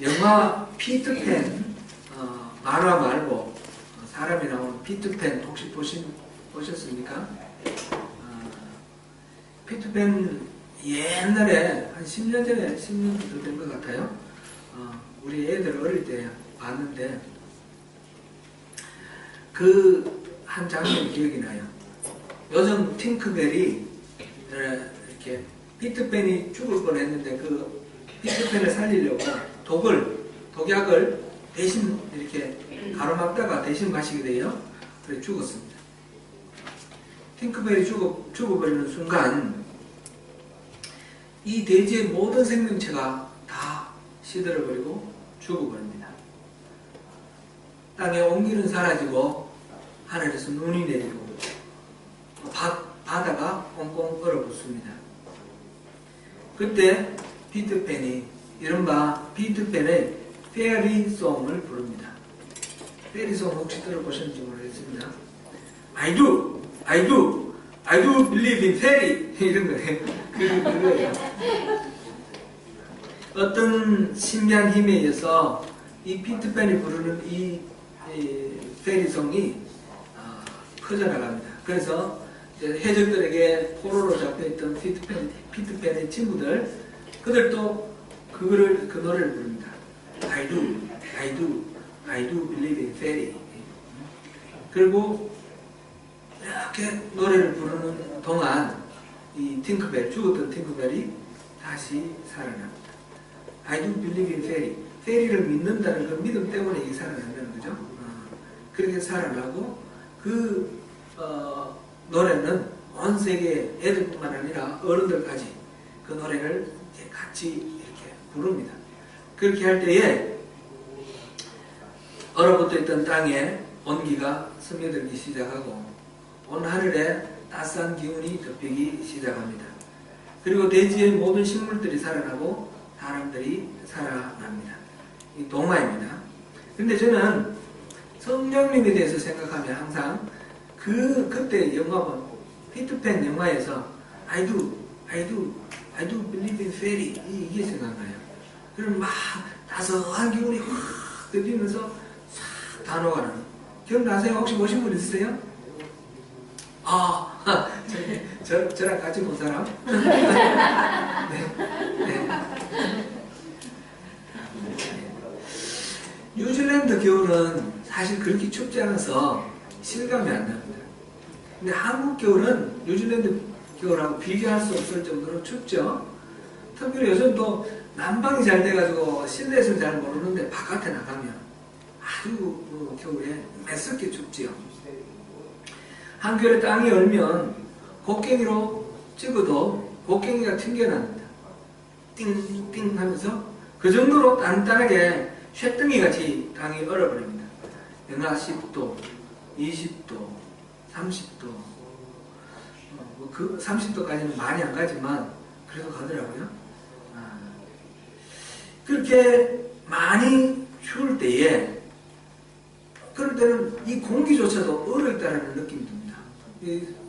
영화 피터팬, 만화 말고 사람이 나오는 피터팬 혹시 보셨습니까? 피터팬 옛날에 한 10년 전에 10년 정도 된 것 같아요. 우리 애들 어릴 때 봤는데 그 한 장면이 기억이 나요. 요즘 팅크벨이 이렇게 피터팬이 죽을 뻔했는데 그 피터팬을 살리려고 독약을 대신 이렇게 가로막다가 대신 마시게 돼요. 그래 죽었습니다. 팅크벨이 죽어버리는 순간 이 대지의 모든 생명체가 다 시들어버리고 죽어버립니다. 땅에 온기는 사라지고 하늘에서 눈이 내리고 바다가 꽁꽁 얼어붙습니다. 그때 피터팬이 이른바 피터팬의 페어리송을 부릅니다. 페어리송 혹시 들어보셨는지 모르겠습니다. I do believe in fairy 이런 거예요. 그거예요. 어떤 신비한 힘에 의해서 이 피터팬이 부르는 이 페어리송이 퍼져나갑니다. 그래서 해적들에게 포로로 잡혀있던 피터팬의 친구들, 그들도 그 노래를 부릅니다. I do believe in fairy. 그리고 이렇게 노래를 부르는 동안 이 죽었던 팅크벨이 다시 살아납니다. I do believe in fairy. 페리를 믿는다는 그 믿음 때문에 이게 살아난다는 거죠. 그렇게 살아나고 노래는 온 세계 애들뿐만 아니라 어른들까지 그 노래를 같이 이렇게 부릅니다. 그렇게 할 때에 얼어붙어 있던 땅에 온기가 스며들기 시작하고 온 하늘에 따스한 기운이 덮이기 시작합니다. 그리고 대지의 모든 식물들이 살아나고 사람들이 살아납니다. 이 동화입니다. 근데 저는 성령님에 대해서 생각하면 항상 그때 영화 피터팬 영화에서 I do believe in fairy 이게 생각나요. 그럼 막 따스한 기운이 확 덮이면서 싹 다 녹아나는. 기억나세요? 혹시 보신 분 있으세요? 저랑 같이 본 사람? 네. 뉴질랜드 겨울은 사실 그렇게 춥지 않아서 실감이 안 납니다. 근데 한국 겨울은 뉴질랜드 겨울하고 비교할 수 없을 정도로 춥죠. 특별히 요즘 또 난방이 잘 돼가지고 실내에서는 잘 모르는데 바깥에 나가면 아주 겨울에 매섭게 춥지요. 한겨울에 땅이 얼면 곡괭이로 찍어도 곡괭이가 튕겨납니다. 띵띵 하면서 그 정도로 단단하게 쇠등이같이 땅이 얼어버립니다. 영하 10도, 20도, 30도, 그 30도까지는 많이 안 가지만 그래도 가더라고요. 그렇게 많이 추울 때에 그럴 때는 이 공기조차도 얼어있다는 느낌이 듭니다.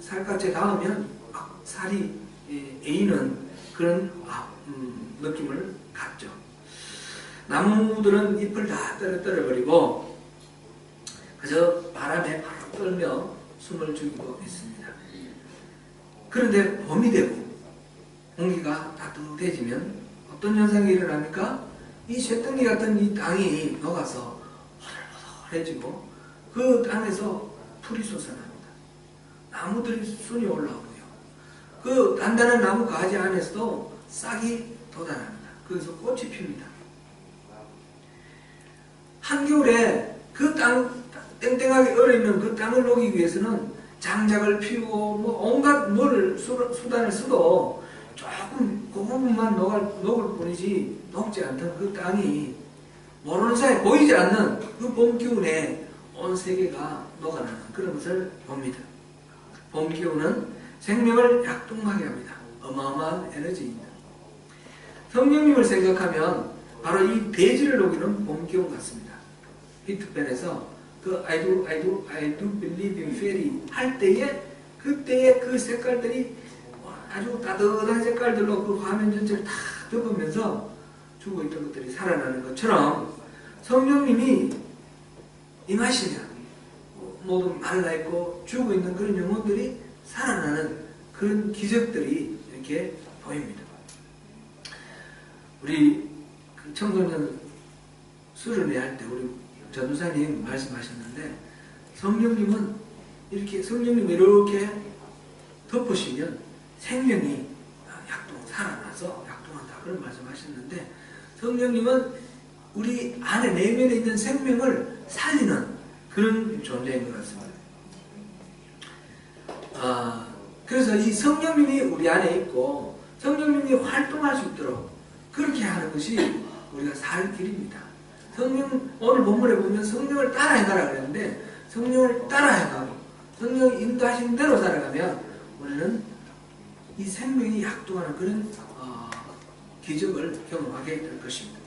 살갗에 닿으면 살이 에이는 그런 느낌을 갖죠. 나무들은 잎을 다 떨어버리고 그저 바람에 바로 떨며 숨을 죽이고 있습니다. 그런데 봄이 되고 공기가 따뜻해지면 어떤 현상이 일어납니까? 이 쇠등이 같은 이 땅이 녹아서 허들허들해지고 그 땅에서 풀이 솟아납니다. 나무들이 순이 올라오고요. 그 단단한 나무 가지 안에서도 싹이 돋아납니다. 그래서 꽃이 핍니다. 한겨울에 그 땅 땡땡하게 얼어있는 그 땅을 녹이기 위해서는 장작을 피우고 온갖 수단을 써도 조금 그 부분만 녹을 뿐이지 녹지 않던 그 땅이 모르는 사이에 보이지 않는 그 봄 기운에 온 세계가 녹아나는 그런 것을 봅니다. 봄 기운은 생명을 약동하게 합니다. 어마어마한 에너지입니다. 성령님을 생각하면 바로 이 대지를 녹이는 봄 기운 같습니다. 피터팬에서 그 I do believe in fairy 할 때에 그때의 그 색깔들이 아주 따뜻한 색깔들로 그 화면 전체를 다 덮으면서 죽어 있던 것들이 살아나는 것처럼 성령님이 임하시면 모두 말라있고 죽어 있는 그런 영혼들이 살아나는 그런 기적들이 이렇게 보입니다. 우리 그 청소년 수련회 할 때 우리 전도사님 말씀하셨는데 성령님은 이렇게 덮으시면 생명이 살아나서 약동한다 그런 말씀하셨는데 성령님은 우리 안에 내면에 있는 생명을 살리는 그런 존재인 것 같습니다. 그래서 이 성령님이 우리 안에 있고 성령님이 활동할 수 있도록 그렇게 하는 것이 우리가 살 길입니다. 오늘 본문에 보면 성령을 따라 해가라 그랬는데 성령을 따라 해가고 성령이 인도하신 대로 살아가면 우리는 이 생명이 약동하는 그런 기적을 경험하게 될 것입니다.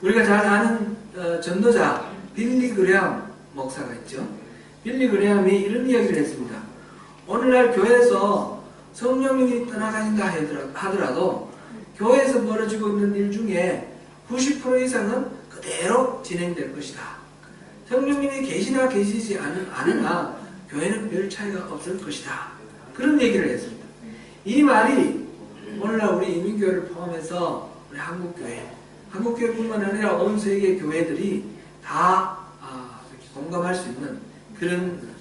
우리가 잘 아는 전도자 빌리 그레함 목사가 있죠. 빌리 그레함이 이런 이야기를 했습니다. 오늘날 교회에서 성령님이 떠나가신다 하더라도 교회에서 벌어지고 있는 일 중에 90% 이상은 그대로 진행될 것이다. 성령님이 계시나 계시지 않으나 교회는 별 차이가 없을 것이다. 그런 얘기를 했습니다. 이 말이 오늘날 우리 이민교회를 포함해서 우리 한국교회뿐만 아니라 온 세계 교회들이 다 공감할 수 있는 그런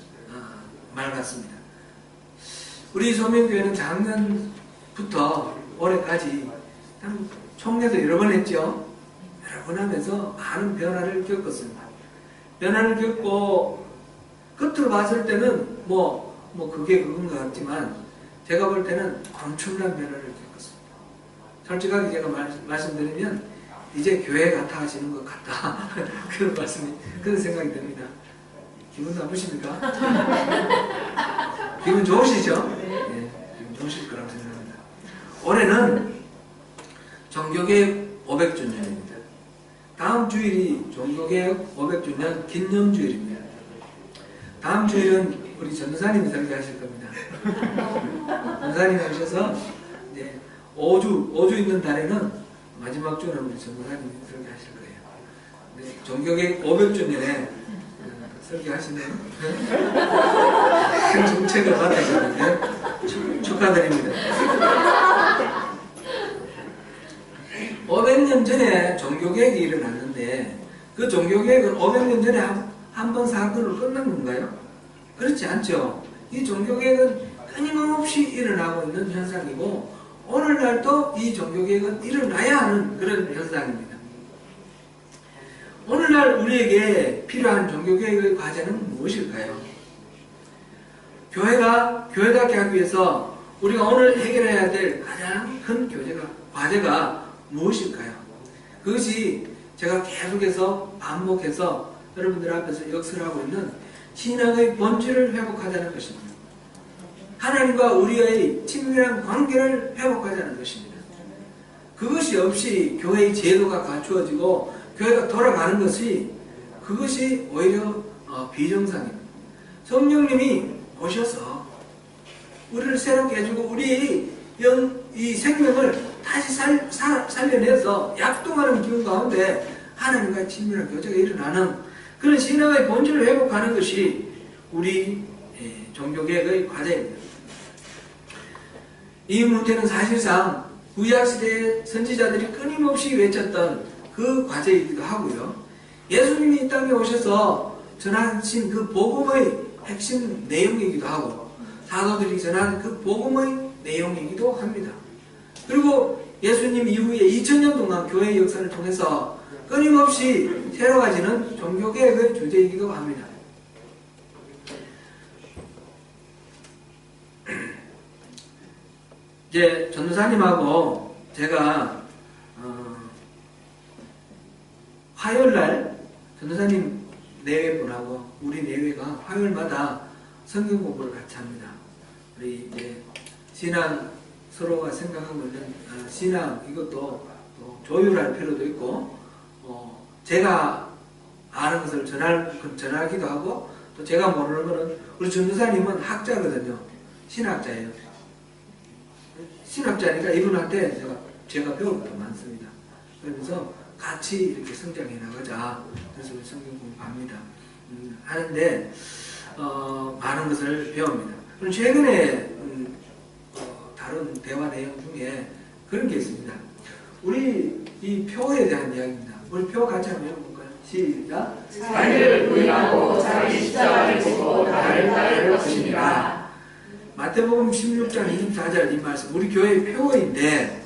말 같습니다. 우리 소명교회는 작년부터 올해까지 총회도 여러 번 했죠. 여러 번 하면서 많은 변화를 겪었습니다. 변화를 겪고 겉으로 봤을 때는 그게 그건 것 같지만 제가 볼 때는 엄청난 변화를 겪었습니다. 솔직하게 제가 말씀드리면 이제 교회 같아지는 것 같다. 그런 생각이 듭니다. 기분 나쁘십니까? 기분 좋으시죠? 네, 기분 좋으실 거라고 생각합니다. 올해는 종교개혁 500주년입니다. 다음 주일이 종교개혁 500주년 기념주일입니다. 다음 주일은 우리 전도사님이 설교하실 겁니다. 전도사님이 오셔서 이제 5주 있는 달에는 마지막 주는 우리 전도사님이 설교하실 거예요. 네, 종교개혁 500주년에 설교하시는 큰 정책을 받으셨는데 축하드립니다. 500년 전에 종교개혁이 일어났는데 그 종교개혁은 500년 전에 한 번 사건으로 끝난 건가요? 그렇지 않죠. 이 종교개혁은 끊임없이 일어나고 있는 현상이고 오늘날도 이 종교개혁은 일어나야 하는 그런 현상입니다. 오늘날 우리에게 필요한 종교개혁의 과제는 무엇일까요? 교회답게 하기 위해서 우리가 오늘 해결해야 될 가장 큰 과제가 무엇일까요? 그것이 제가 계속해서 반복해서 여러분들 앞에서 역설하고 있는 신앙의 본질을 회복하자는 것입니다. 하나님과 우리의 친밀한 관계를 회복하자는 것입니다. 그것이 없이 교회의 제도가 갖추어지고 교회가 돌아가는 그것이 오히려 비정상입니다. 성령님이 오셔서 우리를 새롭게 해주고 우리의 이 생명을 다시 살려내서 약동하는 기운 가운데 하나님과의 친밀한 교제가 일어나는 그런 신앙의 본질을 회복하는 것이 우리 종교개혁의 과제입니다. 이 문제는 사실상 구약시대의 선지자들이 끊임없이 외쳤던 그 과제이기도 하고요. 예수님이 이 땅에 오셔서 전하신 그 복음의 핵심 내용이기도 하고 사도들이 전한 그 복음의 내용이기도 합니다. 그리고 예수님 이후에 2000년 동안 교회의 역사를 통해서 끊임없이 새로워지는 종교개혁의 주제이기도 합니다. 이제 전도사님하고 제가 화요일날 전도사님 내외분하고 우리 내외가 화요일마다 성경 공부를 같이 합니다. 우리 이제 신앙 서로가 생각하고 있는 신앙 이것도 또 조율할 필요도 있고 제가 아는 것을 전하기도 하고 또 제가 모르는 거는 우리 전도사님은 학자거든요. 신학자예요. 신학자니까 이분한테 제가 배울 것도 많습니다. 그러면서 같이 이렇게 성장해 나가자. 그래서 성경 공부합니다. 하는데 많은 것을 배웁니다. 그럼 최근에 다른 대화 내용 중에 그런 게 있습니다. 우리 이 표에 대한 이야기입니다. 우리 표 같이 한번 읽어볼까요? 시작. 자기를 부인하고 자기 십자가를 지고 나를 따를 것이니라. 마태복음 16장 24절 이 말씀 우리 교회의 표어인데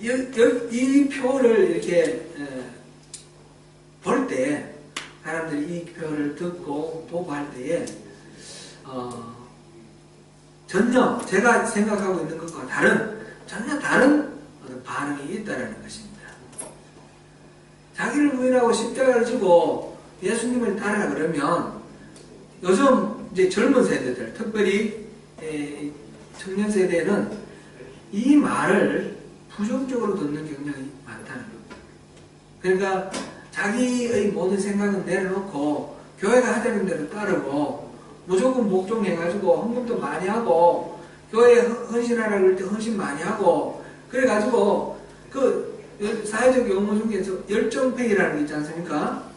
이 표를 이렇게 볼 때 사람들이 이 표를 듣고 보고 할 때에 전혀 제가 생각하고 있는 것과 전혀 다른 어떤 반응이 있다는 것입니다. 자기를 부인하고 십자가를 지고 예수님을 따르라 그러면 요즘 이제 젊은 세대들, 특별히 청년 세대는 이 말을 부정적으로 듣는 경향이 많다는 겁니다. 그러니까 자기의 모든 생각은 내려놓고 교회가 하자는 대로 따르고 무조건 목종해가지고 헌금도 많이 하고 교회에 헌신하라 그럴 때 헌신 많이 하고 그래가지고 그 사회적 용어 중에서 열정페이라는 게 있지 않습니까?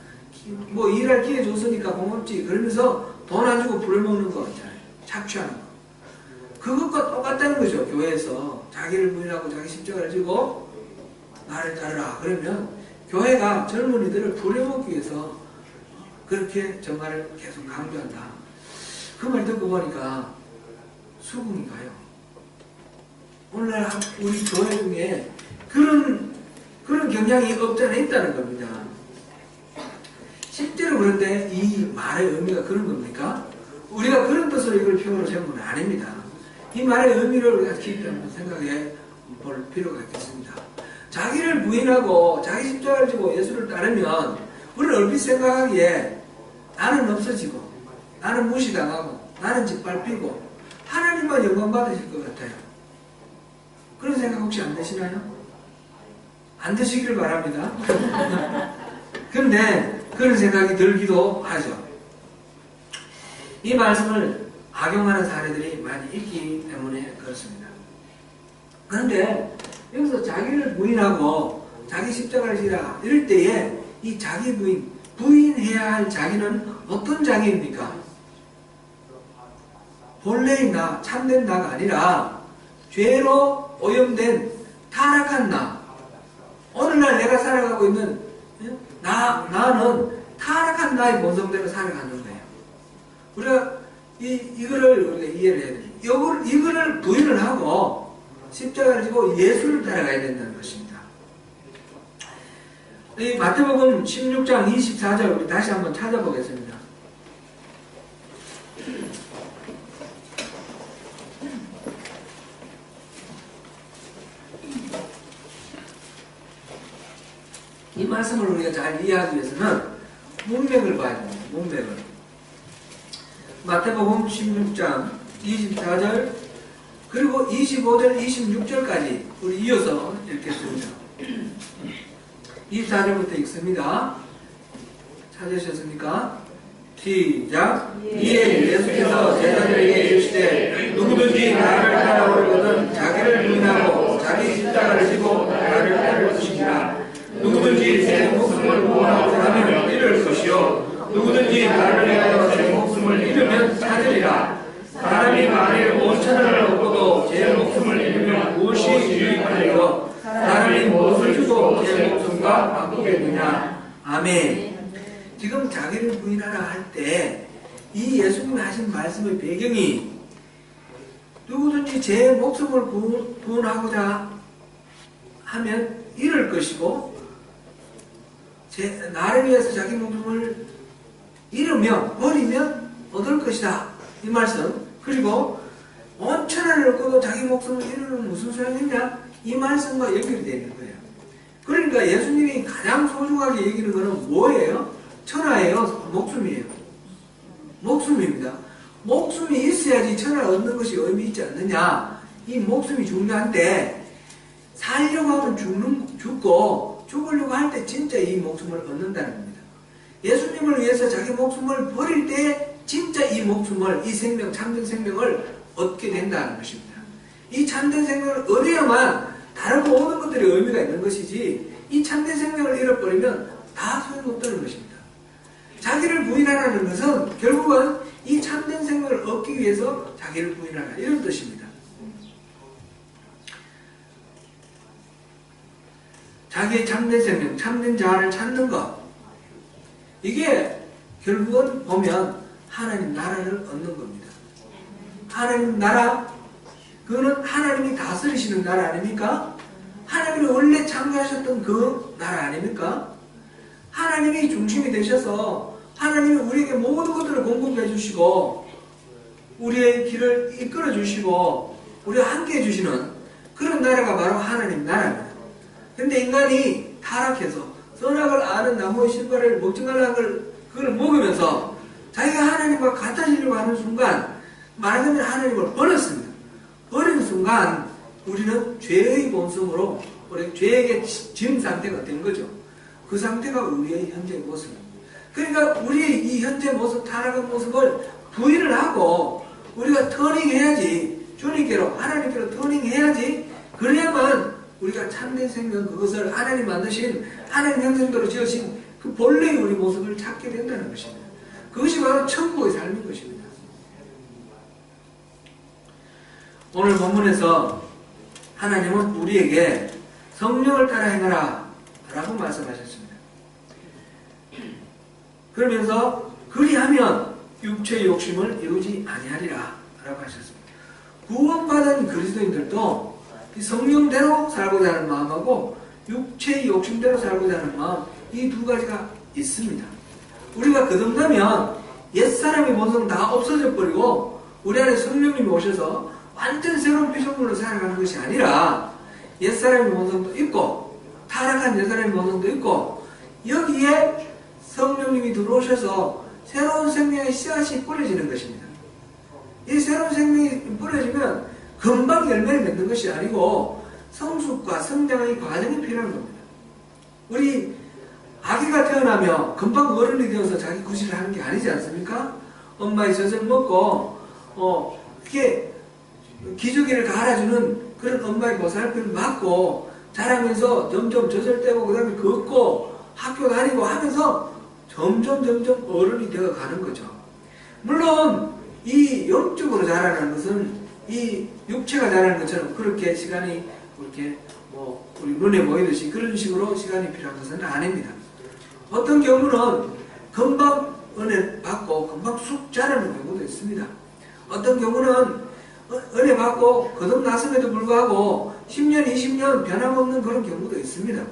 뭐 일할 기회 줬으니까 고맙지 그러면서 돈 안 주고 부려먹는 거 있잖아요. 착취하는 거. 그것과 똑같다는 거죠. 교회에서 자기를 부인하고 자기 십자가를 지고 나를 따르라 그러면 교회가 젊은이들을 부려먹기 위해서 그렇게 정말을 계속 강조한다. 그 말 듣고 보니까 수긍이 가요. 오늘날 우리 교회 중에 그런 경향이 없잖아 있다는 겁니다. 실제로 그런데 이 말의 의미가 그런 겁니까? 우리가 그런 뜻으로 이걸 표현을 세운 건 아닙니다. 이 말의 의미를 우리가 깊이 한번 생각해 볼 필요가 있겠습니다. 자기를 부인하고 자기 십자가를 지고 예수를 따르면 우리는 얼핏 생각하기에 나는 없어지고 나는 무시당하고 나는 짓밟히고 하나님만 영광 받으실 것 같아요. 그런 생각 혹시 안 드시나요? 안 드시기를 바랍니다. 그런데 그런 생각이 들기도 하죠. 이 말씀을 악용하는 사례들이 많이 있기 때문에 그렇습니다. 그런데 여기서 자기를 부인하고 자기 십자가를 지라 이럴 때에 이 자기 부인해야 할 자기는 어떤 자기입니까? 본래의 나, 참된 나가 아니라 죄로 오염된 타락한 나. 오늘날 내가 살아가고 있는 나는 타락한 나의 본성대로 살아가는 거예요. 우리가 이거를 우리가 이해를 해야 돼요. 이거를 부인을 하고 십자가를 지고 예수를 따라가야 된다는 것입니다. 이 마태복음 16장 24절 우리 다시 한번 찾아보겠습니다. 이 말씀을 우리가 잘 이해하기 위해서는 문맥을 봐야 됩니다. 문맥을. 마태복음 16장 24절 그리고 25절 26절까지 우리 이어서 읽겠습니다. 24절부터 읽습니다. 찾으셨습니까? 시작. 이에 예수께서 제자들에게 이르시되 누구든지 나를 따라오려거든 자기를 부인하고 자기 십자가를 지고 나를 따를 것이니라. 누구든지 제 목숨을 구원하고자 하면 잃을 것이요 누구든지 나를 위하여 제 목숨을 잃으면 찾으리라. 사람이 만일 온 천하를 얻고도 제 목숨을 잃으면 무엇이 유익하리요? 사람이 무엇을 주고 제 목숨과 바꾸겠느냐. 아멘. 지금 자기를 부인하라 할 때 이 예수님이 하신 말씀의 배경이 누구든지 제 목숨을 구원하고자 하면 잃을 것이고 나를 위해서 자기 목숨을 버리면 얻을 것이다. 이 말씀. 그리고 온 천하를 얻고도 자기 목숨을 잃으면 무슨 소용이냐? 이 말씀과 연결이 되는 거예요. 그러니까 예수님이 가장 소중하게 여기는 것은 뭐예요? 천하예요? 목숨이에요? 목숨입니다. 목숨이 있어야지 천하를 얻는 것이 의미 있지 않느냐? 이 목숨이 중요한데 살려고 하면 죽고 죽으려고 할 때 진짜 이 목숨을 얻는다는 겁니다. 예수님을 위해서 자기 목숨을 버릴 때 진짜 이 목숨을, 이 생명, 참된 생명을 얻게 된다는 것입니다. 이 참된 생명을 얻어야만 다른 모든 것들이 의미가 있는 것이지 이 참된 생명을 잃어버리면 다 소용없다는 것입니다. 자기를 부인하라는 것은 결국은 이 참된 생명을 얻기 위해서 자기를 부인하라 이런 뜻입니다. 자기의 참된 생명, 참된 자아를 찾는 것, 이게 결국은 보면 하나님 나라를 얻는 겁니다. 하나님 나라, 그거는 하나님이 다스리시는 나라 아닙니까? 하나님이 원래 창조하셨던 그 나라 아닙니까? 하나님이 중심이 되셔서 하나님이 우리에게 모든 것들을 공급해 주시고 우리의 길을 이끌어 주시고 우리와 함께 해 주시는 그런 나라가 바로 하나님 나라입니다. 근데 인간이 타락해서 선악을 아는 나무의 실과를 먹지 말라는 그걸 먹으면서 자기가 하나님과 같아지려고 하는 순간 말하자면 하나님을 버렸습니다. 버린 순간 우리는 죄의 본성으로 우리 죄에게 진 상태가 된 거죠. 그 상태가 우리의 현재 모습입니다. 그러니까 우리의 이 현재 모습, 타락한 모습을 부인을 하고 우리가 터닝해야지, 주님께로 하나님께로 터닝해야지, 그래야만 우리가 참된 생명, 그것을 하나님 만드신 하나님 형상대로 지으신 그 본래의 우리 모습을 찾게 된다는 것입니다. 그것이 바로 천국의 삶인 것입니다. 오늘 본문에서 하나님은 우리에게 성령을 따라 행하라 라고 말씀하셨습니다. 그러면서 그리하면 육체의 욕심을 이루지 아니하리라 라고 하셨습니다. 구원받은 그리스도인들도 성령대로 살고자 하는 마음하고 육체의 욕심대로 살고자 하는 마음, 이 두 가지가 있습니다. 우리가 거듭나면 옛사람의 본성 다 없어져 버리고 우리 안에 성령님이 오셔서 완전 새로운 피조물로 살아가는 것이 아니라 옛사람의 본성도 있고 타락한 옛사람의 본성도 있고 여기에 성령님이 들어오셔서 새로운 생명의 씨앗이 뿌려지는 것입니다. 이 새로운 생명이 뿌려지면 금방 열매를 맺는 것이 아니고 성숙과 성장의 과정이 필요한 겁니다. 우리 아기가 태어나면 금방 어른이 되어서 자기 구실을 하는 게 아니지 않습니까? 엄마의 젖을 먹고 그게 기저귀를 갈아주는 그런 엄마의 보살핌을 받고 자라면서 점점 젖을 떼고 그 다음에 걷고 학교 다니고 하면서 점점 어른이 되어 가는 거죠. 물론 이 영적으로 자라는 것은 이 육체가 자라는 것처럼 그렇게 시간이 그렇게 우리 눈에 보이듯이 그런 식으로 시간이 필요한 것은 아닙니다. 어떤 경우는 금방 은혜 받고 금방 쑥 자라는 경우도 있습니다. 어떤 경우는 은혜 받고 거듭났음에도 불구하고 10년, 20년 변함없는 그런 경우도 있습니다.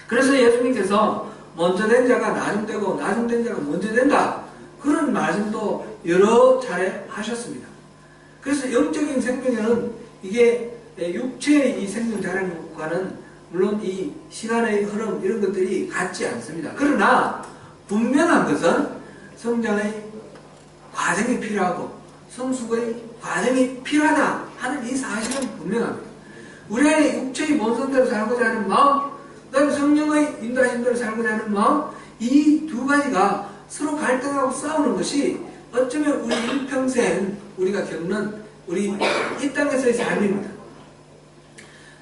그래서 예수님께서 먼저 된 자가 나중되고 나중된 자가 먼저 된다, 그런 말씀도 여러 차례 하셨습니다. 그래서 영적인 생명에는 이게 육체의 이 생명 자라는 것과는 물론 이 시간의 흐름 이런 것들이 같지 않습니다. 그러나 분명한 것은 성장의 과정이 필요하고 성숙의 과정이 필요하다 하는 이 사실은 분명합니다. 우리 안에 육체의 본성대로 살고자 하는 마음, 그 다음에 성령의 인도하심대로 살고자 하는 마음, 이 두 가지가 서로 갈등하고 싸우는 것이 어쩌면 우리 일평생 우리가 겪는 우리 이 땅에서의 삶입니다.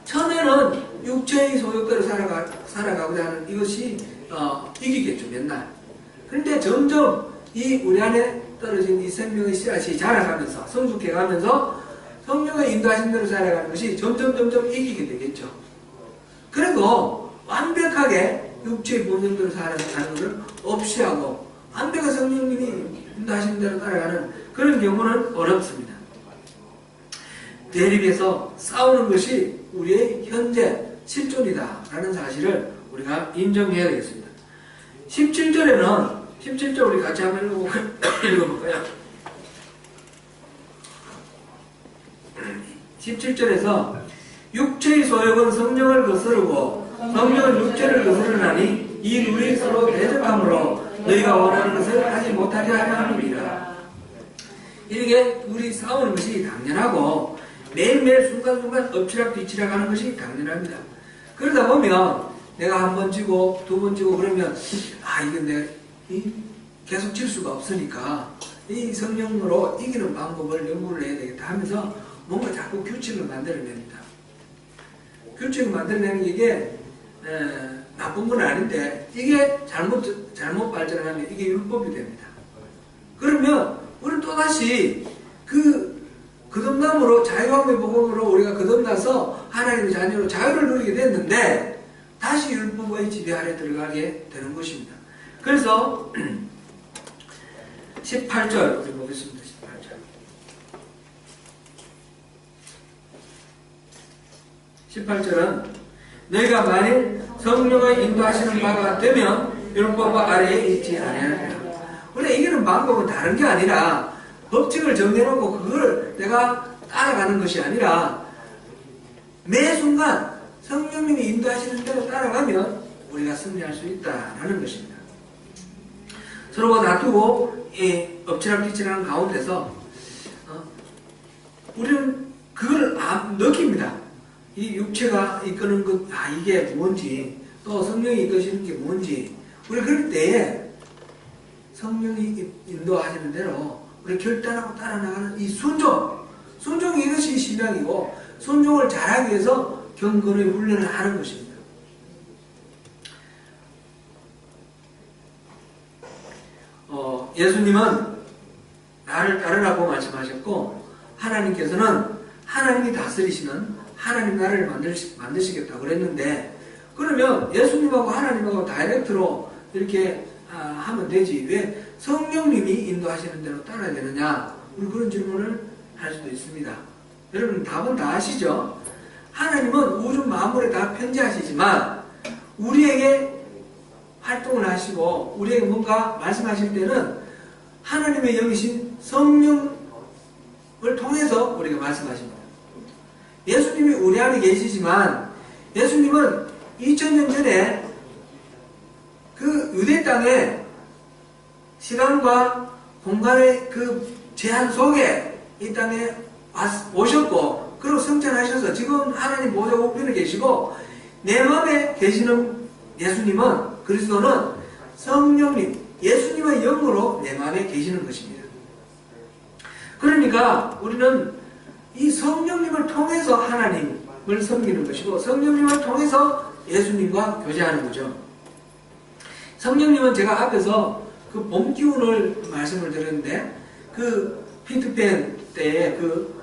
처음에는 육체의 소욕대로 살아가고자 하는 이것이 이기겠죠, 맨날. 그런데 점점 이 우리 안에 떨어진 이 생명의 씨앗이 자라가면서 성숙해가면서 성령의 인도하신 대로 살아가는 것이 점점 이기게 되겠죠. 그래도 완벽하게 육체의 본성대로 살아가는 것을 없이 하고 완벽한 성령님이 인도하신 대로 살아가는 그런 경우는 어렵습니다. 대립해서 싸우는 것이 우리의 현재 실존이다 라는 사실을 우리가 인정해야 되겠습니다. 17절 우리 같이 한번 읽어볼까요? 17절에서 육체의 소욕은 성령을 거스르고 성령은 육체를 거스르나니 이 둘이 서로 대적함으로 너희가 원하는 것을 하지 못하게 하려 함이니라. 이렇게 둘이 싸우는 것이 당연하고 매일매일 순간순간 엎치락 뒤치락 하는 것이 당연합니다. 그러다 보면 내가 한 번 지고 두 번 지고 그러면 이건 내가 계속 질 수가 없으니까 이 성령으로 이기는 방법을 연구를 해야 되겠다 하면서 뭔가 자꾸 규칙을 만들어냅니다. 규칙을 만들어내는 게 이게 나쁜 건 아닌데 이게 잘못 발전하면 이게 율법이 됩니다. 그러면 우리는 또다시 거듭남으로 자유함의 복음으로 우리가 거듭나서 하나님의 자녀로 자유를 누리게 됐는데 다시 율법의 지배 아래 들어가게 되는 것입니다. 그래서 18절 우리 보겠습니다. 18절은 너희가 만일 성령의 인도하시는 바가 되면 율법 아래에 있지 아니하리라. 원래 이기는 방법은 다른 게 아니라 법칙을 정해놓고 그걸 내가 따라가는 것이 아니라 매 순간 성령님이 인도하시는 대로 따라가면 우리가 승리할 수 있다라는 것입니다. 서로가 다투고 엎치락뒤치락하는 가운데서 우리는 그걸 느낍니다. 이 육체가 이끄는 것, 이게 뭔지, 또 성령이 이끄시는 게 뭔지, 우리 그럴 때에 성령이 인도하시는 대로 우리 결단하고 따라나가는 이 순종이 이것이 신앙이고, 순종을 잘하기 위해서 경건의 훈련을 하는 것입니다. 예수님은 나를 따르라고 말씀하셨고, 하나님께서는 하나님이 다스리시는 하나님 나라를 만드시겠다고 그랬는데, 그러면 예수님하고 하나님하고 다이렉트로 이렇게 하면 되지 왜 성령님이 인도하시는 대로 따라야 되느냐, 우리 그런 질문을 할 수도 있습니다. 여러분 답은 다 아시죠? 하나님은 우주 만물에 다 편지하시지만 우리에게 활동을 하시고 우리에게 뭔가 말씀하실 때는 하나님의 영이신 성령을 통해서 우리가 말씀하십니다. 예수님이 우리 안에 계시지만 예수님은 2000년 전에 그 유대 땅에 시간과 공간의 그 제한 속에 이 땅에 오셨고, 그리고 성찬하셔서 지금 하나님 보좌 우편에 계시고, 내 마음에 계시는 예수님은, 그리스도는 성령님, 예수님의 영으로 내 마음에 계시는 것입니다. 그러니까 우리는 이 성령님을 통해서 하나님을 섬기는 것이고, 성령님을 통해서 예수님과 교제하는 거죠. 성령님은 제가 앞에서 그 봄 기운을 말씀을 드렸는데, 그 피트팬 때에 그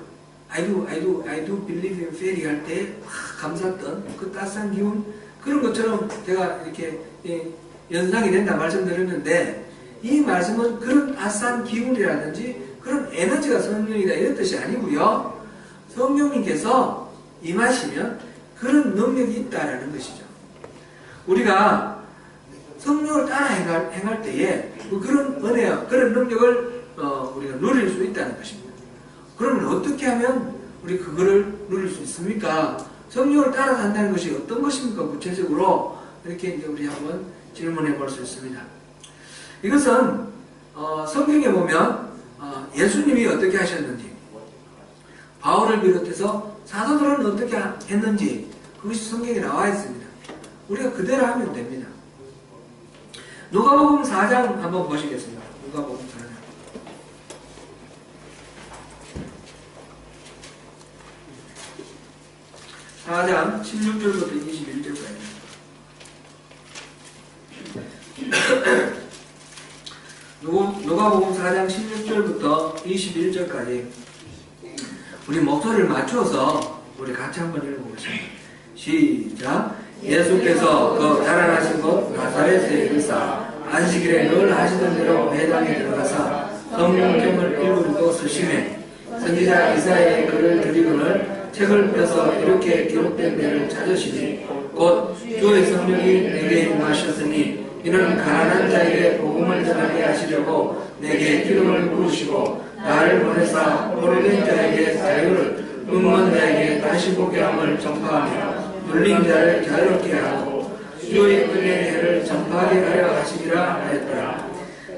I do believe in fairy 할 때 감쌌던 그 따스한 기운, 그런 것처럼 제가 이렇게 연상이 된다 말씀드렸는데, 이 말씀은 그런 따스한 기운이라든지 그런 에너지가 성령이다 이런 뜻이 아니고요. 성령님께서 임하시면 그런 능력이 있다라는 것이죠. 우리가 성령을 따라 행할 때에 그런 은혜와 그런 능력을 우리가 누릴 수 있다는 것입니다. 그러면 어떻게 하면 우리 그거를 누릴 수 있습니까? 성령을 따라 산다는 것이 어떤 것입니까? 구체적으로 이렇게 이제 우리 한번 질문해 볼 수 있습니다. 이것은 성경에 보면 예수님이 어떻게 하셨는지, 바울을 비롯해서 사도들은 어떻게 했는지 그것이 성경에 나와 있습니다. 우리가 그대로 하면 됩니다. 누가복음 4장 한번 보시겠습니다. 누가복음 4장 16절부터 21절까지. 누가복음 4장 16절부터 21절까지 우리 목소리를 맞춰서 우리 같이 한번 읽어보겠습니다. 시작. 예수께서 그 자라나신 곳 나사렛에 이르사 안식일에 늘 하시던 대로 회당에 들어가사 성령을 일부리고 쓰시매 선지자 이사야의 글을 드리거늘 책을 펴서 이렇게 기록된 데를 찾으시니 곧 주의 성령이 내게 임하셨으니 이는 가난한 자에게 복음을 전하게 하시려고 내게 기름을 부으시고 나를 보내사 포로된 자에게 자유를, 눈먼 자에게 다시 보게 함을 전파하며 눌린 자를 자유롭게 하고 주의 은혜의 해를 전파하게 하려 하시리라 하였더라.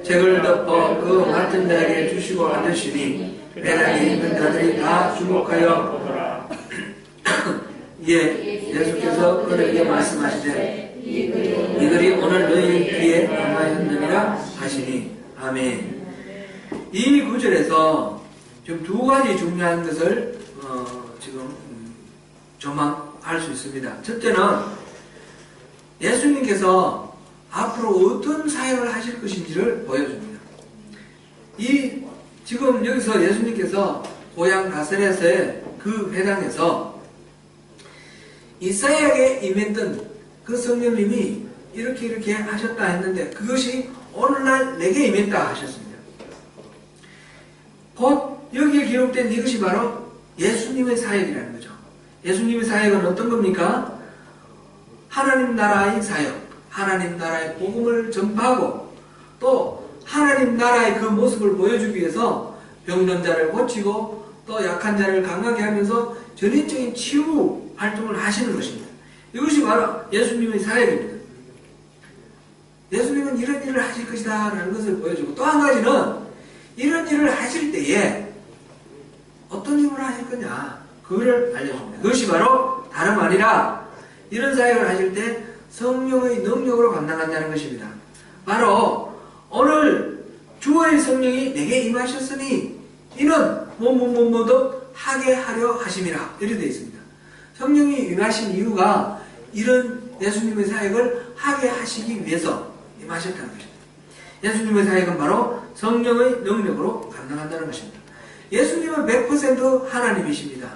책을 덮어 그 맡은 자에게 주시고 앉으시니 배당에 있는 자들이 다 주목하여 보더라. 예수께서 그들에게 말씀하시되 이들이 오늘 너희 귀에 임하였느니라 하시니. 아멘. 이 구절에서 지금 두 가지 중요한 것을 지금 알 수 있습니다. 첫째는 예수님께서 앞으로 어떤 사역을 하실 것인지를 보여줍니다. 지금 여기서 예수님께서 고향 나사렛의 그 회당에서 이사야에게 임했던 그 성령님이 이렇게 하셨다 했는데 그것이 오늘날 내게 임했다 하셨습니다. 곧 여기에 기록된 이것이 바로 예수님의 사역이라는 거죠. 예수님의 사역은 어떤 겁니까? 하나님 나라의 사역, 하나님 나라의 복음을 전파하고 또 하나님 나라의 그 모습을 보여주기 위해서 병든 자를 고치고 또 약한 자를 강하게 하면서 전인적인 치유 활동을 하시는 것입니다. 이것이 바로 예수님의 사역입니다. 예수님은 이런 일을 하실 것이다 라는 것을 보여주고 또 한 가지는 이런 일을 하실 때에 어떤 힘으로 하실 거냐 그거를 알려줍니다. 그것이 바로 다름 아니라 이런 사역을 하실 때 성령의 능력으로 감당한다는 것입니다. 바로 오늘 주의 성령이 내게 임하셨으니 이는 뭐뭐뭐뭐도 하게 하려 하심이라 이렇게 되어 있습니다. 성령이 임하신 이유가 이런 예수님의 사역을 하게 하시기 위해서 임하셨다는 것입니다. 예수님의 사역은 바로 성령의 능력으로 감당한다는 것입니다. 예수님은 100% 하나님이십니다.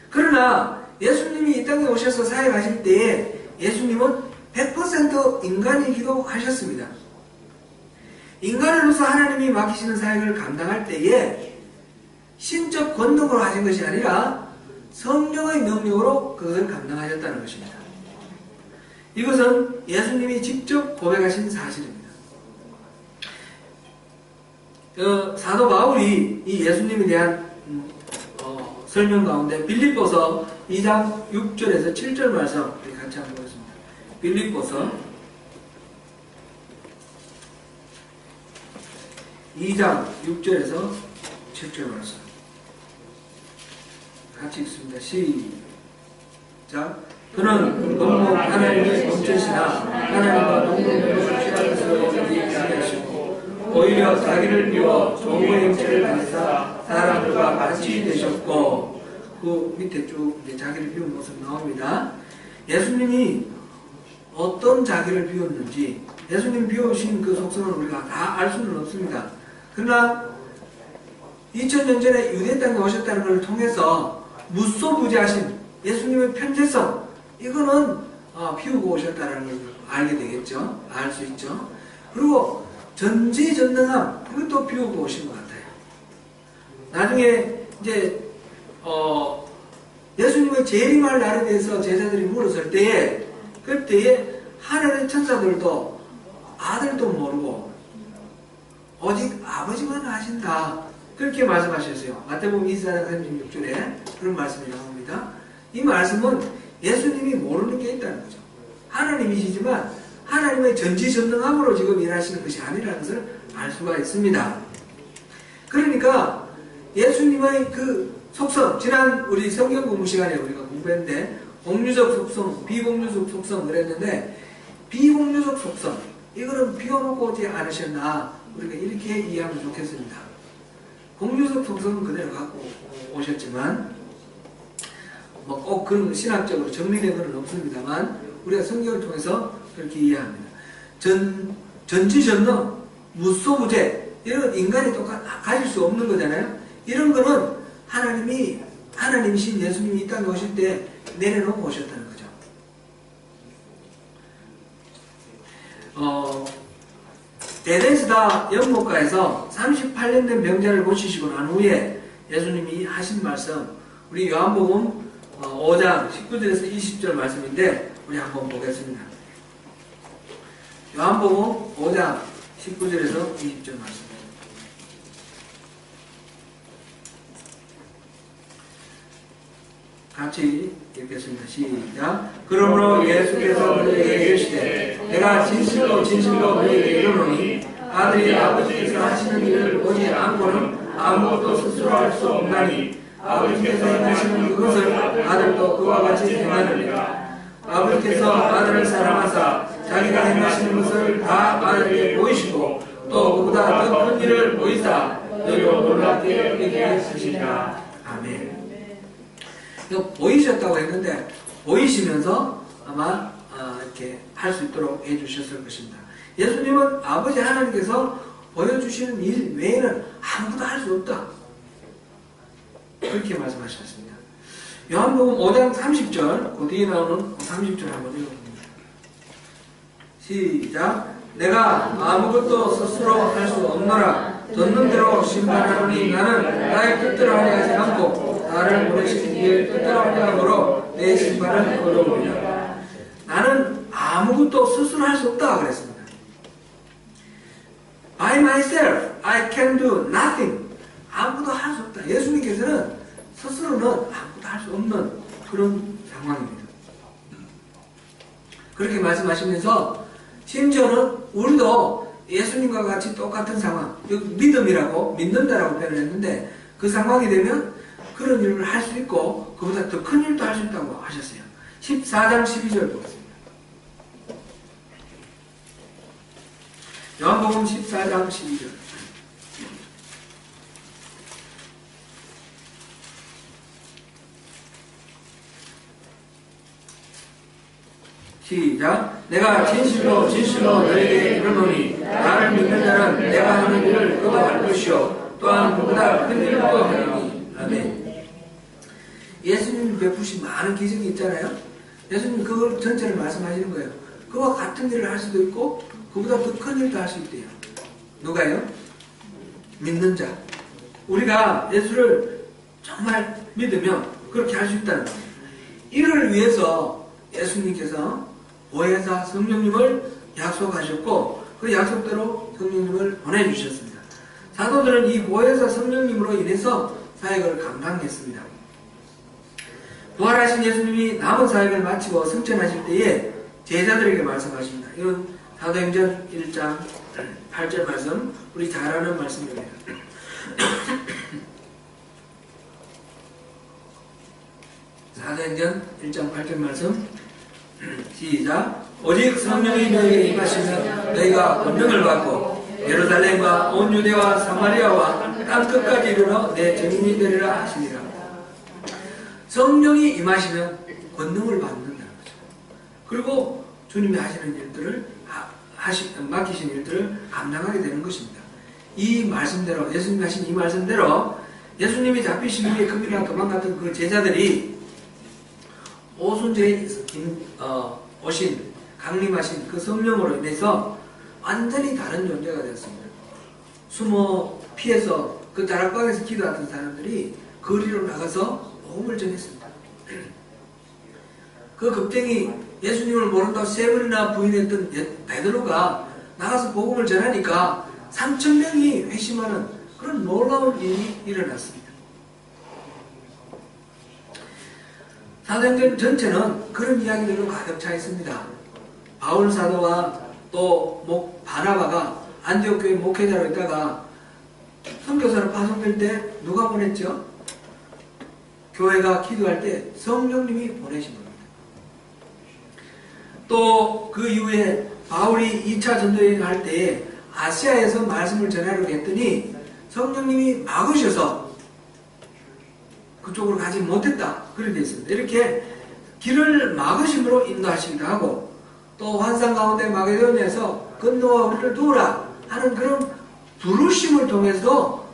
그러나 예수님이 이 땅에 오셔서 사역하실 때에 예수님은 100% 인간이기도 하셨습니다. 인간으로서 하나님이 맡기시는 사역을 감당할 때에 신적 권능으로 하신 것이 아니라 성령의 능력으로 그것을 감당하셨다는 것입니다. 이것은 예수님이 직접 고백하신 사실입니다. 사도 바울이 이 예수님에 대한 설명 가운데 빌립보서 2장 6절에서 7절 말씀 우리 같이 한번 보겠습니다. 빌립보서 2장 6절에서 7절 말씀 같이 읽습니다. 시작. 그는 너무 하나님의 본체시나 하나님과 동등되어 시작해서 오지 아니하시고 오히려 자기를 비워 종의 형체를 가지사 사람들과 같이 되셨고 그 밑에 쭉 이제 자기를 비운 모습 나옵니다. 예수님이 어떤 자기를 비웠는지 예수님 비우신 그 속성을 우리가 다 알 수는 없습니다. 그러나 2000년 전에 유대 땅에 오셨다는 것을 통해서 무소부재하신 예수님의 편재성 이거는 비우고 오셨다는 걸 알게 되겠죠. 알 수 있죠. 그리고 전지전능함 그것도 비우고 오신 것 같아요. 나중에 이제 예수님의 재림할 날에 대해서 제자들이 물었을 때에 그때에 하늘의 천사들도 아들도 모르고 오직 아버지만 아신다 그렇게 말씀하셨어요. 마태복음 24장 36절에 그런 말씀이 나옵니다. 이 말씀은 예수님이 모르는 게 있다는 거죠. 하나님이시지만 하나님의 전지전능함으로 지금 일하시는 것이 아니라는 것을 알 수가 있습니다. 그러니까 예수님의 그 속성, 지난 우리 성경 공부 시간에 우리가 공부했는데 공유적 속성, 비공유적 속성 그랬는데 비공유적 속성 이거는 비워놓고 오지 않으셨나 우리가 이렇게 이해하면 좋겠습니다. 공유적 속성은 그대로 갖고 오셨지만 뭐 꼭 그런 신학적으로 정리된 건 없습니다만 우리가 성경을 통해서 그렇게 이해합니다. 전지전능, 무소부재 이런 인간이 가질 수 없는 거잖아요. 이런 거는 하나님이신 예수님이 이 땅에 오실 때 내려놓고 오셨다는 거죠. 베데스다 연못가에서 38년 된 병자를 고치시고 난 후에 예수님이 하신 말씀 우리 요한복음 5장 19절에서 20절 말씀인데 우리 한번 보겠습니다. 요한복음 5장 19절에서 20절 말씀 같이 읽겠습니다. 시작. 그러므로 예수께서 너희에게 이르시되 내가 진실로 진실로 너희에게 이르노니 아들이 아버지께서 하시는 일을 보지 않고는 아무것도 스스로 할 수 없나니 아버지께서 행하시는 그것을 아들도 그와 같이 행하느니라. 아버지께서 아들을 사랑하사 자기가 행하시는 것을 다 아들에게 보이시고 또 그보다 더 큰 일을 보이사 너희로 놀랍게 여기게 하시리라. 아멘. 보이셨다고 했는데 보이시면서 아마 이렇게 할 수 있도록 해주셨을 것입니다. 예수님은 아버지 하나님께서 보여주시는 일 외에는 아무도 할 수 없다. 그렇게 말씀하셨습니다. 요한복음 5장 30절, 그 뒤에 나오는 30절 한번 읽어봅니다. 시작. 내가 아무것도 스스로 할 수 없노라. 줬는 대로 심판하노니 나는 나의 뜻대로 하려 하지 않고 나를 보내신 이의 뜻대로 하려 함으로 내 심판은 얻어오리라. 나는 아무것도 스스로 할 수 없다 그랬습니다. By myself, I can do nothing. 아무도 할 수 없다. 예수님께서는 스스로는 아무도 할 수 없는 그런 상황입니다. 그렇게 말씀하시면서 심지어는 우리도 예수님과 같이 똑같은 상황, 믿음이라고, 믿는다라고 표현했는데 그 상황이 되면 그런 일을 할 수 있고 그보다 더 큰 일도 할 수 있다고 하셨어요. 14장 12절 보겠습니다. 요한복음 14장 12절. 시작. 내가 진실로 진실로 너에게 이르노니 나를 믿는 자는 내가 하는 일을 그도 할 것이요 또한 그보다 큰 일도 하리니. 아멘. 예수님이 베푸신 많은 기적이 있잖아요. 예수님 그걸 전체를 말씀하시는 거예요. 그와 같은 일을 할 수도 있고 그보다 더 큰 일도 할 수 있대요. 누가요? 믿는 자. 우리가 예수를 정말 믿으면 그렇게 할 수 있다는 거예요. 이를 위해서 예수님께서 보혜사 성령님을 약속하셨고 그 약속대로 성령님을 보내주셨습니다. 사도들은 이 보혜사 성령님으로 인해서 사역을 감당했습니다. 부활하신 예수님이 남은 사역을 마치고 승천하실 때에 제자들에게 말씀하십니다. 이건 사도행전 1장 8절 말씀, 우리 잘 아는 말씀입니다. 사도행전 1장 8절 말씀 시작. 오직 성령이 너희에게 임하시면 너희가 권능을 받고 예루살렘과 온 유대와 사마리아와 땅 끝까지 이르러 내 증인이 되리라 하시니라. 성령이 임하시면 권능을 받는다는 거죠. 그리고 주님이 하시는 일들을 맡기신 일들을 감당하게 되는 것입니다. 이 말씀대로 예수님이 하신 이 말씀대로 예수님이 잡히신 후에 금이나 도망갔던 그 제자들이 오순절에 오신 강림하신 그 성령으로 인해서 완전히 다른 존재가 되었습니다. 숨어 피해서 그 다락방에서 기도하던 사람들이 거리로 나가서 복음을 전했습니다. 그 겁쟁이 예수님을 모른다고 3번이나 부인했던 베드로가 나가서 복음을 전하니까 3,000명이 회심하는 그런 놀라운 일이 일어났습니다. 사도행전 전체는 그런 이야기들로 가득 차 있습니다. 바울 사도와 또 바나바가 안디옥 교회 목회자로 있다가 선교사로 파송될 때 누가 보냈죠? 교회가 기도할 때 성령님이 보내신 겁니다. 또 그 이후에 바울이 2차 전도여행을 할 때에 아시아에서 말씀을 전하려고 했더니 성령님이 막으셔서 그쪽으로 가지 못했다. 그렇게 됐습니다. 이렇게 길을 막으심으로 인도하시기도 하고 또 환상 가운데 마게도냐에서 건너와 우리를 도우라 하는 그런 부르심을 통해서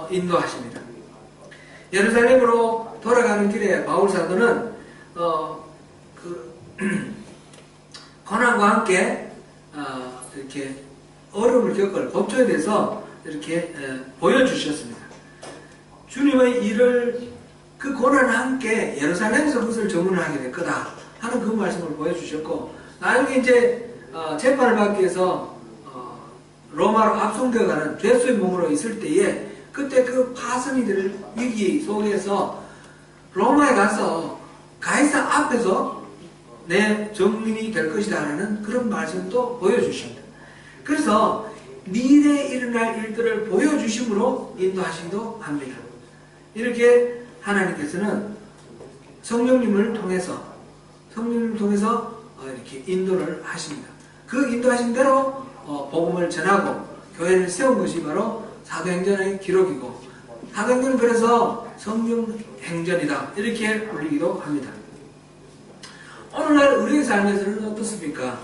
인도하십니다. 예루살렘으로 돌아가는 길에 바울 사도는 고난과 함께 이렇게 어려움을 겪을 법조에 대해서 이렇게 보여주셨습니다. 주님의 일을 그 고난과 함께 예루살렘에서 그것을 전문하게 될 거다 하는 그 말씀을 보여주셨고 나중에 이제 재판을 받기 위해서 로마로 압송되어 가는 죄수의 몸으로 있을 때에 그때 그 파선이 될 위기 속에서 로마에 가서 가이사 앞에서 내 정민이 될 것이다 라는 그런 말씀도 보여주십니다. 그래서 미래에 일어날 일들을 보여주심으로 인도하시기도 합니다. 이렇게 하나님께서는 성령님을 통해서 이렇게 인도를 하십니다. 그 인도하신 대로 복음을 전하고 교회를 세운 것이 바로 사도행전의 기록이고 사도행전은 그래서 성령 행전이다. 이렇게 불리기도 합니다. 오늘날 우리의 삶에서는 어떻습니까?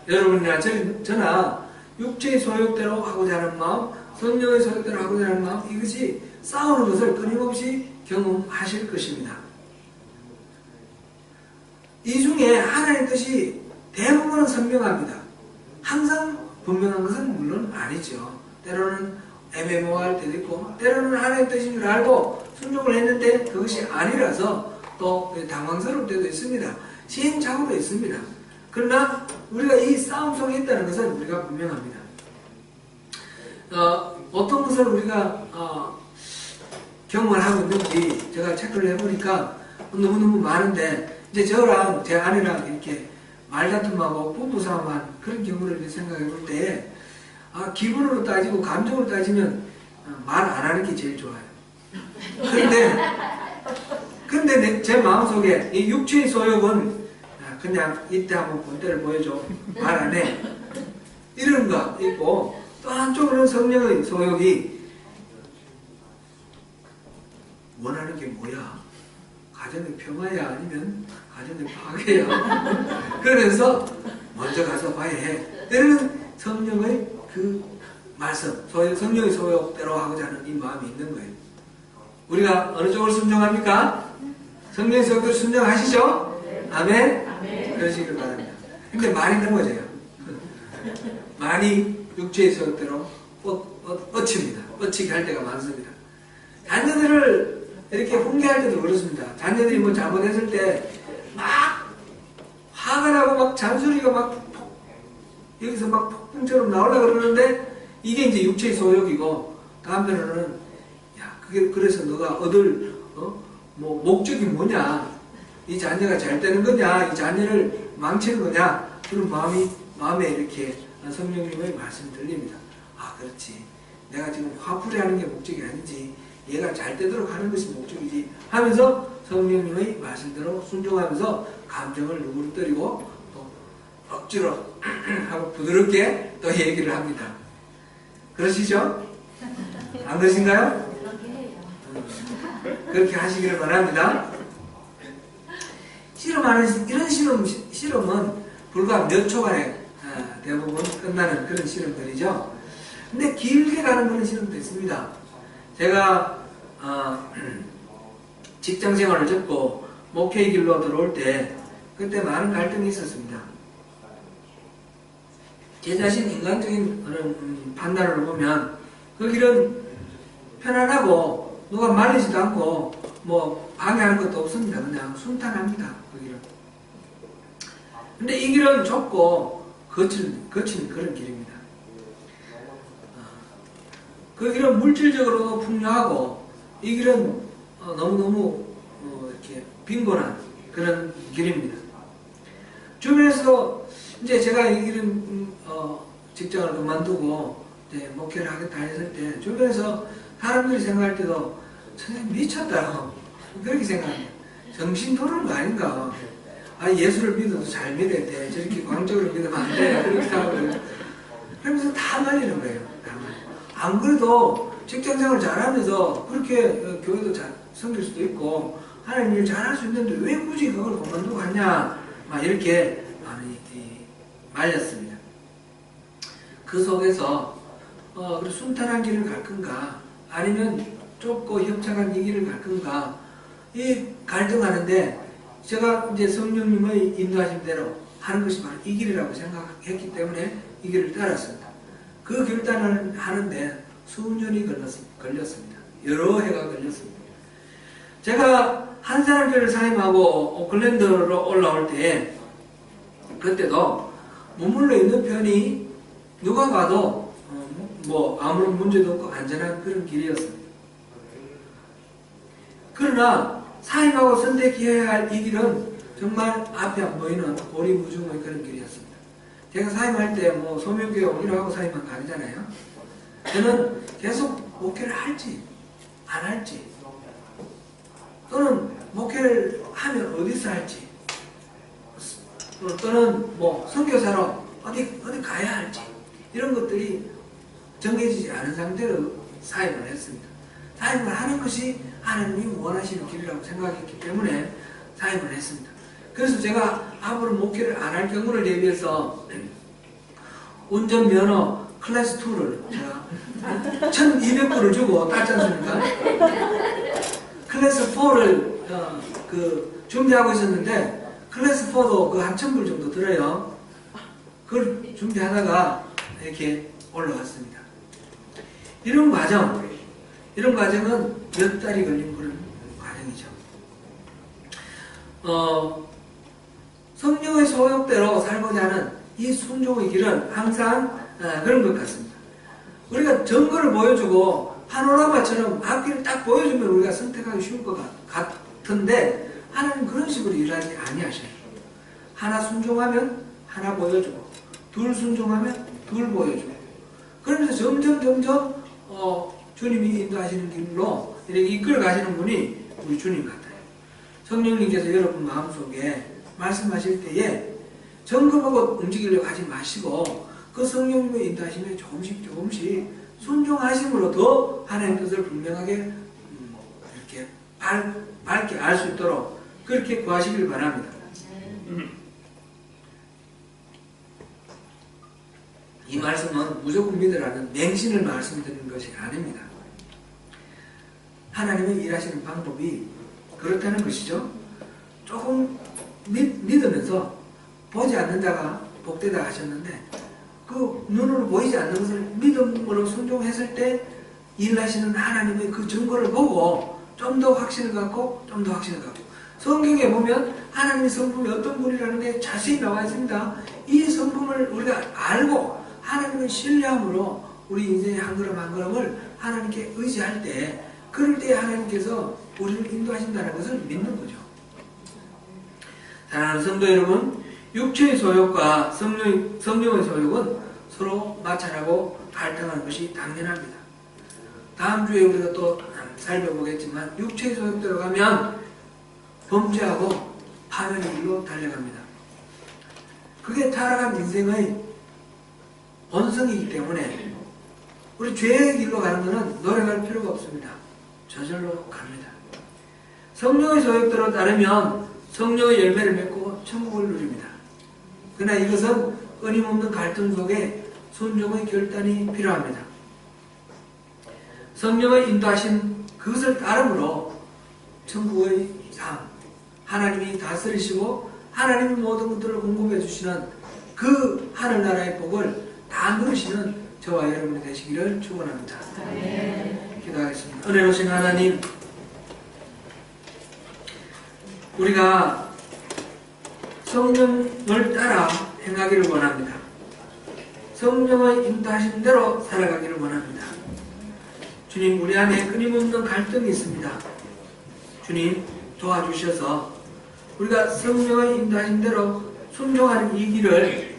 여러분이나 저나 육체의 소욕대로 하고자 하는 마음, 성령의 소욕대로 하고자 하는 마음, 이것이 싸우는 것을 끊임없이 경험하실 것입니다. 이 중에 하나님의 뜻이 대부분은 선명합니다. 항상 분명한 것은 물론 아니죠. 때로는 애매모호할 때도 있고, 때로는 하나님의 뜻인 줄 알고 순종을 했는데 그것이 아니라서 또 당황스러울 때도 있습니다. 시행착오도 있습니다. 그러나 우리가 이 싸움 속에 있다는 것은 우리가 분명합니다. 어떤 것을 우리가 경험을 하고 있는지 제가 체크를 해보니까 너무너무 많은데, 이제 저랑 제 아내랑 이렇게 말다툼하고 부부싸움한 그런 경우를 생각해 볼 때, 기분으로 따지고 감정으로 따지면 말 안 하는 게 제일 좋아요. 그런데 제 마음속에 이 육체의 소욕은 그냥 이때 한번 본때를 보여줘, 말 안 해, 이런 거 있고, 또 한쪽으로는 성령의 소욕이 원하는 게 뭐야? 가정의 평화야? 아니면 가정의 파괴야? 그러면서 먼저 가서 봐야 해. 이런 성령의 그 말씀, 성령의 소욕대로 하고자 하는 이 마음이 있는 거예요. 우리가 어느 쪽으로 순종합니까? 성령의 소욕대로 순종하시죠? 아멘? 아멘. 그러시길 바랍니다. 근데 많이 넘어져요. 많이 육체의 소욕대로 뻗칩니다. 뻗치게 할 때가 많습니다. 자녀들을 이렇게 훈계할 때도 그렇습니다. 자녀들이 뭐 잘못했을 때 막 화가 나고 막 잔소리가 막 여기서 막 폭풍처럼 나오려고 그러는데, 이게 이제 육체의 소욕이고, 다음번에는 야, 그게 그래서 너가 얻을 뭐 목적이 뭐냐, 이 자녀가 잘 되는 거냐, 이 자녀를 망치는 거냐, 그런 마음에 이렇게 성령님의 말씀이 들립니다. 그렇지, 내가 지금 화풀이 하는 게 목적이 아니지, 얘가 잘 되도록 하는 것이 목적이지 하면서 성령님의 말씀대로 순종하면서 감정을 누그러뜨리고 또 억지로 하고 부드럽게 또 얘기를 합니다. 그러시죠? 안 그러신가요? 그렇게 하시기를 바랍니다. 이런 실험은 불과 몇 초간에 대부분 끝나는 그런 실험들이죠. 근데 길게 가는 그런 실험도 있습니다. 제가 직장 생활을 접고 목회의 길로 들어올 때 그때 많은 갈등이 있었습니다. 제 자신 인간적인 판단으로 보면 그 길은 편안하고 누가 말리지도 않고 뭐 방해하는 것도 없습니다. 그냥 순탄합니다. 그 길은. 근데 이 길은 좁고 거친 그런 길입니다. 그 길은 물질적으로도 풍요하고, 이 길은 너무너무 이렇게 빈곤한 그런 길입니다. 주변에서 이제 제가 이 길은 직장을 그만두고 이제 목회를 하겠다 했을 때 주변에서 사람들이 생각할 때도 선생님 미쳤다, 그렇게 생각합니다. 정신 도는 거 아닌가? 예수를 믿어도 잘 믿어야 돼, 저렇게 광적으로 믿으면 안 돼, 그렇게 하고 그러면서 다 말리는 거예요. 안 그래도 직장생활 잘하면서 그렇게 교회도 잘 섬길 수도 있고 하나님 일 잘할 수 있는데 왜 굳이 그걸 그만두고 하냐, 막 이렇게 많이 말렸습니다. 그 속에서 순탄한 길을 갈 건가, 아니면 좁고 협착한 이 길을 갈 건가, 이 갈등하는데 제가 이제 성령님의 인도하심대로 하는 것이 바로 이 길이라고 생각했기 때문에 이 길을 따랐습니다. 그 결단을 하는데 수년이 걸렸습니다. 여러 해가 걸렸습니다. 제가 한사람교회를 사임하고 오클랜드로 올라올 때, 그때도 머물러 있는 편이 누가 봐도 뭐 아무런 문제도 없고 안전한 그런 길이었습니다. 그러나 사임하고 선택해야 할 이 길은 정말 앞에 안 보이는 오리무중의 그런 길이었습니다. 제가 사임할 때 뭐 소명교회 오기로 하고 사임한 거 아니잖아요. 저는 계속 목회를 할지 안 할지, 또는 목회를 하면 어디서 할지, 또는 뭐 선교사로 어디 가야 할지, 이런 것들이 정해지지 않은 상태로 사임을 했습니다. 사임을 하는 것이 하나님이 원하시는 길이라고 생각했기 때문에 사역을 했습니다. 그래서 제가 앞으로 목회를 안 할 경우를 대비해서 운전면허 클래스 2를 제가 1,200불을 주고 땄지 않습니까? 클래스 4를 준비하고 있었는데 클래스 4도 그 한 1,000불 정도 들어요. 그걸 준비하다가 이렇게 올라왔습니다. 이런 과정은 몇 달이 걸린 그런 과정이죠. 성령의 소욕대로 살고자 하는 이 순종의 길은 항상 그런 것 같습니다. 우리가 증거를 보여주고 파노라마처럼 앞길을 딱 보여주면 우리가 선택하기 쉬울 것 같은데 하나님 그런 식으로 일하지 아니하셔요. 하나 순종하면 하나 보여주고 둘 순종하면 둘 보여주고 그러면서 점점 주님이 인도하시는 길로 이렇게 이끌어 가시는 분이 우리 주님 같아요. 성령님께서 여러분 마음속에 말씀하실 때에 증거 보고 움직이려고 하지 마시고 그 성령님의 인도하심에 조금씩 순종하심으로 더 하나님의 뜻을 분명하게 이렇게 밝게 알 수 있도록 그렇게 구하시길 바랍니다. 이 말씀은 무조건 믿으라는 맹신을 말씀드리는 것이 아닙니다. 하나님의 일하시는 방법이 그렇다는 것이죠. 조금 믿으면서 보지 않는 자가 복되다 하셨는데 그 눈으로 보이지 않는 것을 믿음으로 순종했을 때 일하시는 하나님의 그 증거를 보고 좀 더 확신을 갖고 성경에 보면 하나님의 성품이 어떤 분이라는 게 자세히 나와 있습니다. 이 성품을 우리가 알고 하나님을 신뢰함으로 우리 인생의 한 걸음 한 걸음을 하나님께 의지할 때 그럴 때 하나님께서 우리를 인도하신다는 것을 믿는 거죠. 사랑하는 성도 여러분, 육체의 소욕과 성령의 소욕은 서로 마찰하고 갈등하는 것이 당연합니다. 다음 주에 우리가 또 살펴보겠지만 육체의 소욕대로 가면 범죄하고 파멸의 길로 달려갑니다. 그게 타락한 인생의 본성이기 때문에 우리 죄의 길로 가는 것은 노력할 필요가 없습니다. 저절로 갑니다. 성령의 소욕대로 따르면 성령의 열매를 맺고 천국을 누립니다. 그러나 이것은 끊임없는 갈등 속에 순종의 결단이 필요합니다. 성령의 인도하신 그것을 따름으로 천국의 삶, 하나님이 다스리시고 하나님이 모든 것들을 공급해 주시는 그 하늘나라의 복을 다 누리시는 저와 여러분이 되시기를 축원합니다. 기도하겠습니다. 은혜로우신 하나님, 우리가 성령을 따라 행하기를 원합니다. 성령의 인도하신 대로 살아가기를 원합니다. 주님, 우리 안에 끊임없는 갈등이 있습니다. 주님, 도와주셔서 우리가 성령의 인도하신 대로 순종하는 이 길을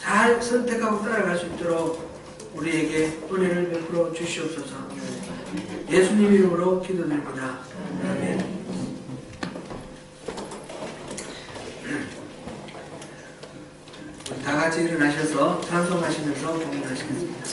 잘 선택하고 따라갈 수 있도록 우리에게 은혜를 베풀어 주시옵소서. 예수님 이름으로 기도드립니다. 아멘. 다 같이 일어나셔서 찬송하시면서 공연하시겠습니다.